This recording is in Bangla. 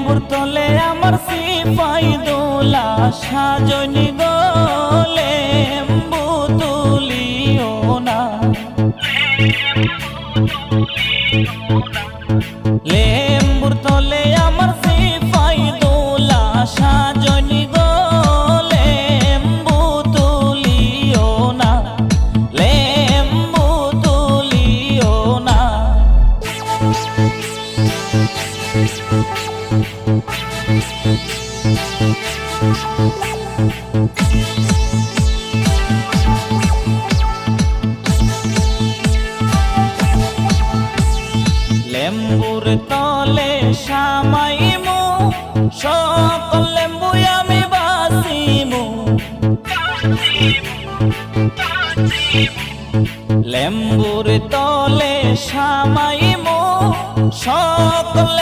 লেম্বুর তলে আমার সিপাই দোলা সাজনি গো লেম্বু তুলিও না লেম্বুর তলে আমার সিপাই দোলা সাজনি গো লেম্বু তুলিও না লেম্বু তুলিও না লেম্বুর তলে সামাইমু সকল লেম্বু আমি বাসিমু লেম্বুর তলে সামাইমু সকল